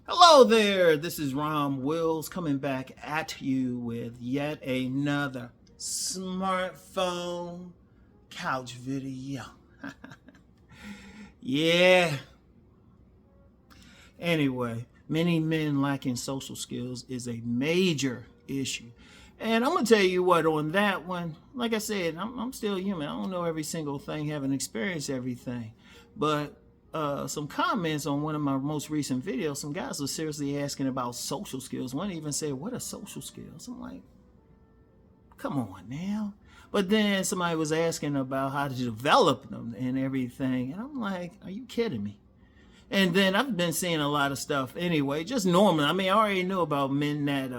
Hello there, this is Rom Wills coming back at you with yet another smartphone couch video. Yeah. Anyway, many men lacking social skills is a major issue. And I'm going to tell you what, on that one, like I said, I'm still human. I don't know every single thing, haven't experienced everything. But some comments on one of my most recent videos, some guys were seriously asking about social skills. One even said, what are social skills? I'm like, come on now. But then somebody was asking about how to develop them and everything. And I'm like, are you kidding me? And then I've been seeing a lot of stuff anyway, just normal. I mean, I already knew about men that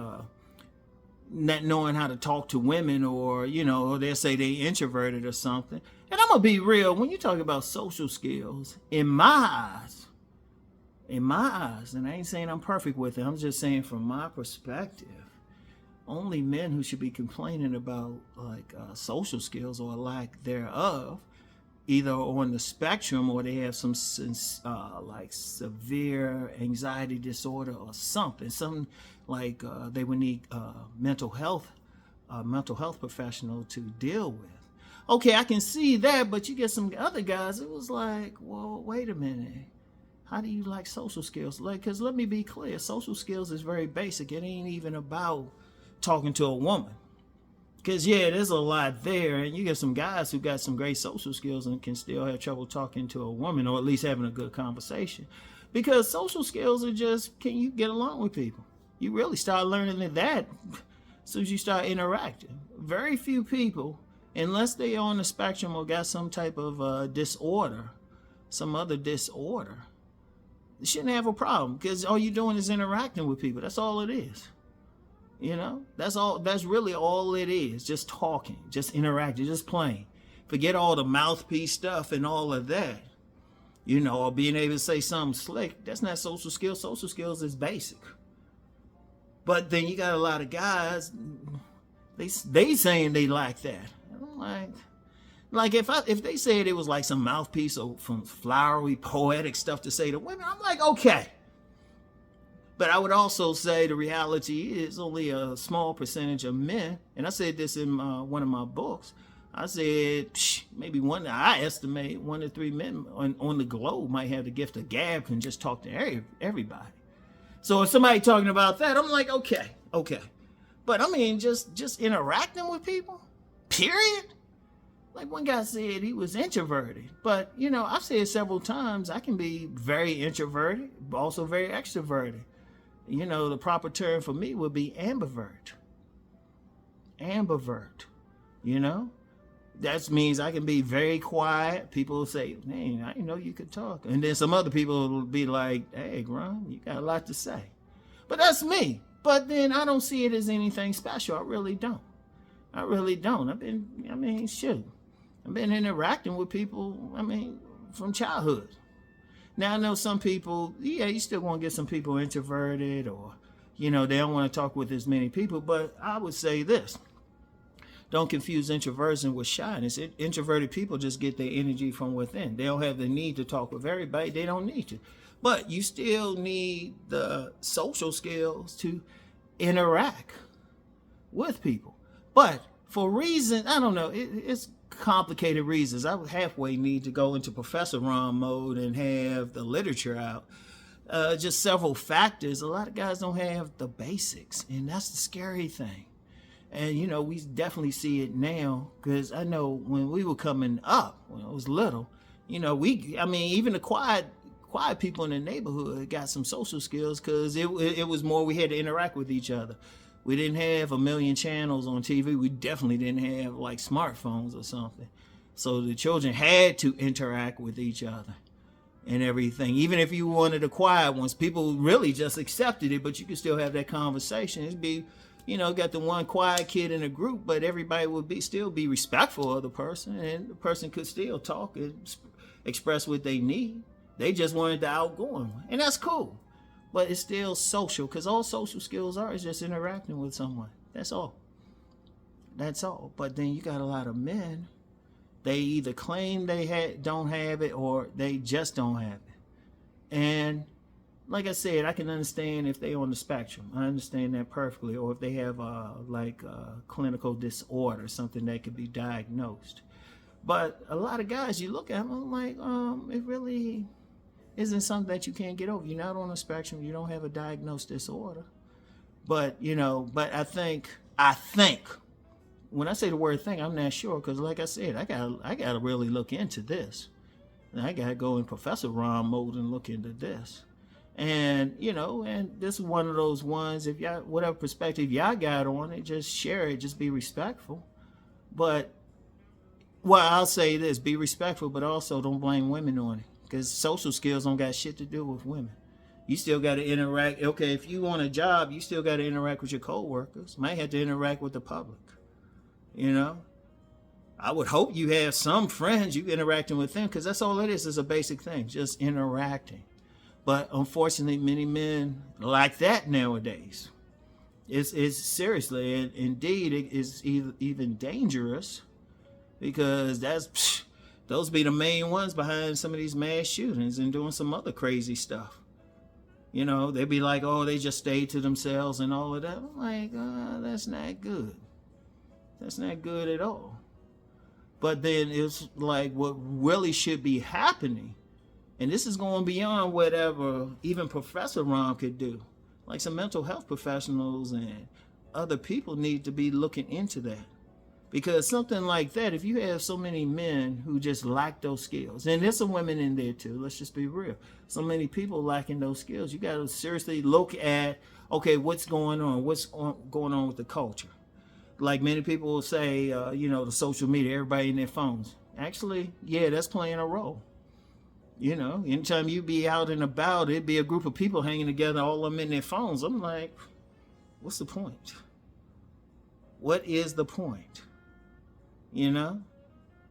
not knowing how to talk to women, or they'll say they introverted or something. And I'm gonna be real, when you talk about social skills, in my eyes, and I ain't saying I'm perfect with it, I'm just saying from my perspective, only men who should be complaining about social skills or lack thereof, either on the spectrum or they have some severe anxiety disorder or something like they would need mental health professional to deal with. Okay, I can see that, but you get some other guys, it was like, well, wait a minute, how do you like social skills? Because let me be clear, social skills is very basic. It ain't even about talking to a woman. Because, yeah, there's a lot there, and you get some guys who got some great social skills and can still have trouble talking to a woman, or at least having a good conversation. Because social skills are just, can you get along with people? You really start learning that as soon as you start interacting. Very few people, unless they are on the spectrum or got some type of disorder, some other disorder, they shouldn't have a problem, because all you're doing is interacting with people. That's all it is. That's really all it is. Just talking, just interacting, just playing. Forget all the mouthpiece stuff and all of that. Or being able to say something slick. That's not social skills. Social skills is basic. But then you got a lot of guys, they saying they lack that. I'm like if they said it was like some mouthpiece or from flowery poetic stuff to say to women, I'm like, okay. But I would also say the reality is only a small percentage of men, and I said this in one of my books, I said I estimate 1 to 3 men on the globe might have the gift of gab and just talk to everybody. So if somebody talking about that, I'm like, okay. But I mean, just interacting with people, period. Like one guy said he was introverted, but I've said several times I can be very introverted, but also very extroverted. The proper term for me would be ambivert. That means I can be very quiet. People will say, man, I didn't know you could talk. And then some other people will be like, hey, Ron, you got a lot to say. But that's me. But then I don't see it as anything special. I really don't. I've been interacting with people, from childhood. Now, I know some people, you still want to get some people introverted, or, they don't want to talk with as many people. But I would say this. Don't confuse introversion with shyness. Introverted people just get their energy from within. They don't have the need to talk with everybody. They don't need to. But you still need the social skills to interact with people. But for reasons, I don't know, it's complicated reasons. I would halfway need to go into Professor Ron mode and have the literature out. Just several factors. A lot of guys don't have the basics, and that's the scary thing. And we definitely see it now, because I know when we were coming up, when I was little, even the quiet people in the neighborhood got some social skills, because it was more, we had to interact with each other. We didn't have a million channels on TV. We definitely didn't have like smartphones or something. So the children had to interact with each other and everything. Even if you wanted the quiet ones, people really just accepted it, but you could still have that conversation. It'd be, got the one quiet kid in a group, but everybody would still be respectful of the person, and the person could still talk and express what they need. They just wanted the outgoing one, and that's cool. But it's still social, because all social skills are is just interacting with someone. That's all. But then you got a lot of men, they either claim they don't have it, or they just don't have it. And like I said, I can understand if they're on the spectrum. I understand that perfectly. Or if they have like a clinical disorder, something that could be diagnosed. But a lot of guys, you look at them like, it really isn't something that you can't get over. You're not on the spectrum. You don't have a diagnosed disorder. But, but I think, when I say the word thing, I'm not sure. Because like I said, I got to really look into this. And I got to go in Professor Rom mode and look into this. And, and this is one of those ones, if y'all, whatever perspective y'all got on it, just share it, just be respectful. But, well, I'll say this, be respectful, but also don't blame women on it. Because social skills don't got shit to do with women. You still got to interact. Okay, if you want a job, you still got to interact with your coworkers. Might have to interact with the public. I would hope you have some friends, you interacting with them, because that's all it is a basic thing, just interacting. But unfortunately, many men like that nowadays. It's seriously, and indeed, it is even dangerous, because those be the main ones behind some of these mass shootings and doing some other crazy stuff. They be like, oh, they just stay to themselves and all of that. I'm like, that's not good. That's not good at all. But then it's like what really should be happening, and this is going beyond whatever even Professor Rom could do. Like some mental health professionals and other people need to be looking into that. Because something like that, if you have so many men who just lack those skills, and there's some women in there too, let's just be real. So many people lacking those skills. You got to seriously look at, okay, what's going on? Going on with the culture? Like many people will say, the social media, everybody in their phones. Actually, yeah, that's playing a role. Anytime you be out and about, it'd be a group of people hanging together, all of them in their phones. I'm like, what's the point? What is the point?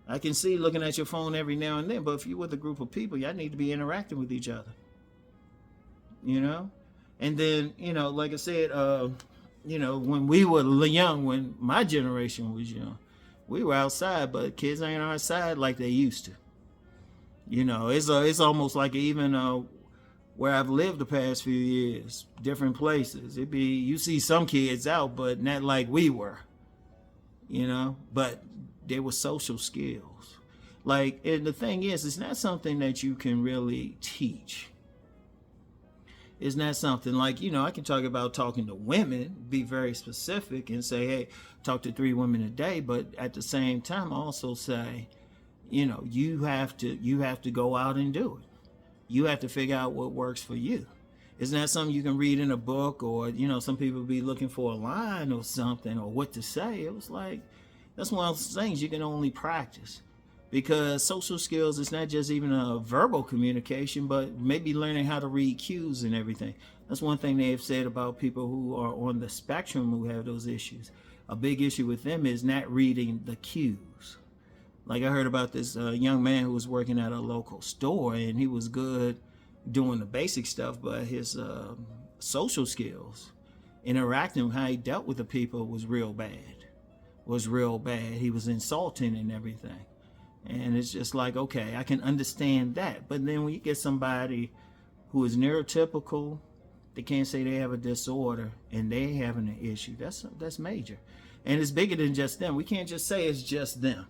I can see looking at your phone every now and then, but if you're with a group of people, y'all need to be interacting with each other. And then, like I said, when we were young, when my generation was young, we were outside, but kids ain't outside like they used to. It's almost like even where I've lived the past few years, different places. You see some kids out, but not like we were. But there were social skills. And the thing is, it's not something that you can really teach. It's not something like, I can talk about talking to women, be very specific and say, hey, talk to 3 women a day. But at the same time, also say, you have to go out and do it. You have to figure out what works for you. It's not something you can read in a book, or, some people be looking for a line or something or what to say. It was like, that's one of those things you can only practice. Because social skills is not just even a verbal communication, but maybe learning how to read cues and everything. That's one thing they have said about people who are on the spectrum who have those issues. A big issue with them is not reading the cues. Like I heard about this young man who was working at a local store, and he was good doing the basic stuff, but his social skills, interacting, how he dealt with the people was real bad. He was insulting and everything. And it's just like, okay, I can understand that. But then when you get somebody who is neurotypical, they can't say they have a disorder and they having an issue. That's major. And it's bigger than just them. We can't just say it's just them.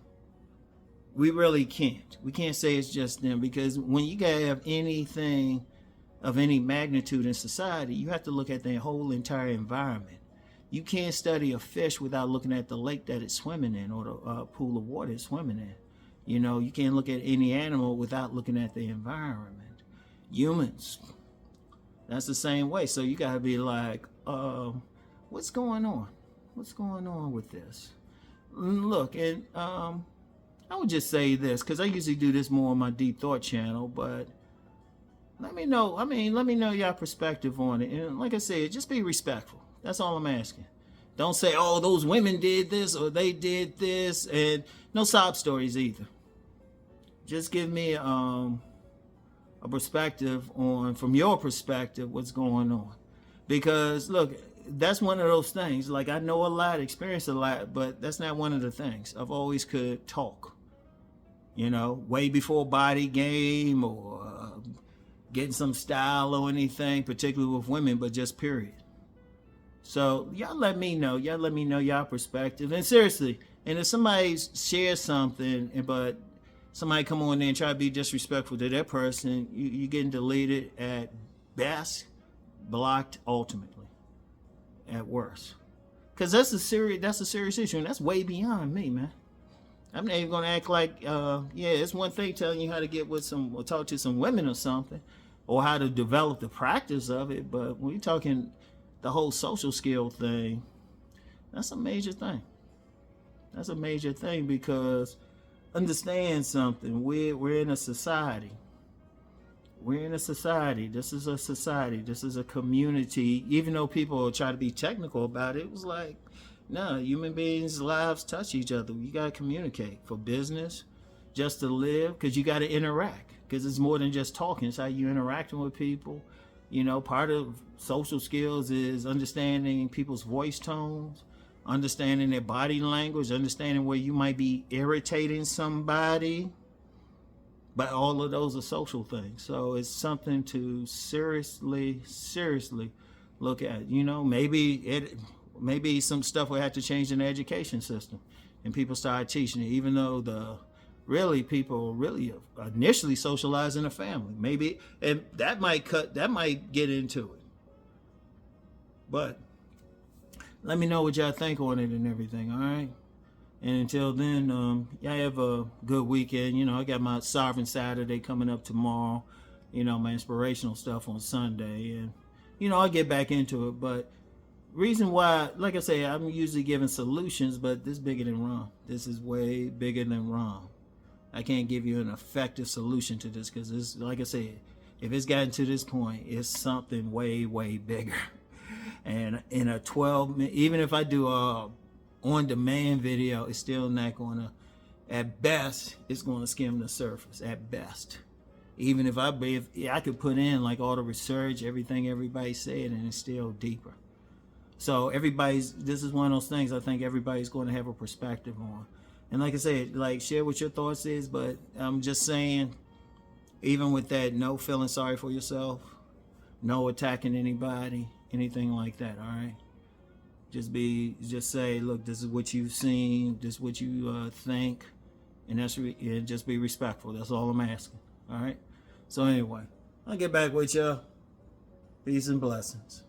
We really can't. We can't say it's just them, because when you have anything of any magnitude in society, you have to look at the whole entire environment. You can't study a fish without looking at the lake that it's swimming in, or the pool of water it's swimming in. You can't look at any animal without looking at the environment. Humans, that's the same way. So you got to be like, what's going on? What's going on with this? Look, and I would just say this, because I usually do this more on my Deep Thought channel, but let me know. Let me know your perspective on it. And like I said, just be respectful. That's all I'm asking. Don't say, oh, those women did this or they did this, and no sob stories either. Just give me a perspective on, from your perspective, what's going on. Because look, that's one of those things. Like, I know a lot, experience a lot, but that's not one of the things. I've always could talk, way before body game or getting some style or anything, particularly with women, but just period. So y'all let me know. Y'all let me know y'all perspective. And seriously, and if somebody shares something, but somebody come on there and try to be disrespectful to that person, you getting deleted at best, blocked ultimately, at worst. Because that's a serious issue, and that's way beyond me, man. I'm not even gonna act like, it's one thing telling you how to get with some, or talk to some women or something, or how to develop the practice of it. But when you're talking the whole social skill thing, that's a major thing. That's a major thing, because understand something. We're in a society. We're in a society. This is a society. This is a community. Even though people try to be technical about it, it was like, no, human beings' lives touch each other. You got to communicate for business, just to live, because you got to interact. Because it's more than just talking. It's how you interacting with people. You know, part of social skills is understanding people's voice tones, understanding their body language, understanding where you might be irritating somebody. But all of those are social things. So it's something to seriously look at. You know, maybe some stuff will have to change in the education system, and people start teaching it, even though people really initially socialize in a family. Maybe, and that might get into it. But let me know what y'all think on it and everything, all right? And until then, y'all have a good weekend. You know, I got my Sovereign Saturday coming up tomorrow. You know, my inspirational stuff on Sunday. And, you know, I'll get back into it. But reason why, like I say, I'm usually giving solutions, but this is bigger than Rom. This is way bigger than Rom. I can't give you an effective solution to this, because this, like I said, if it's gotten to this point, it's something way, way bigger. And in a 12-minute, even if I do a on-demand video, it's still not going to, at best, it's going to skim the surface, at best. Even if I could put in like all the research, everything everybody said, and it's still deeper. So this is one of those things I think everybody's going to have a perspective on. And like I said, like, share what your thoughts is, but I'm just saying, even with that, no feeling sorry for yourself, no attacking anybody, anything like that, all right? Just say, look, this is what you've seen, this is what you think, and and just be respectful. That's all I'm asking, all right? So anyway, I'll get back with y'all. Peace and blessings.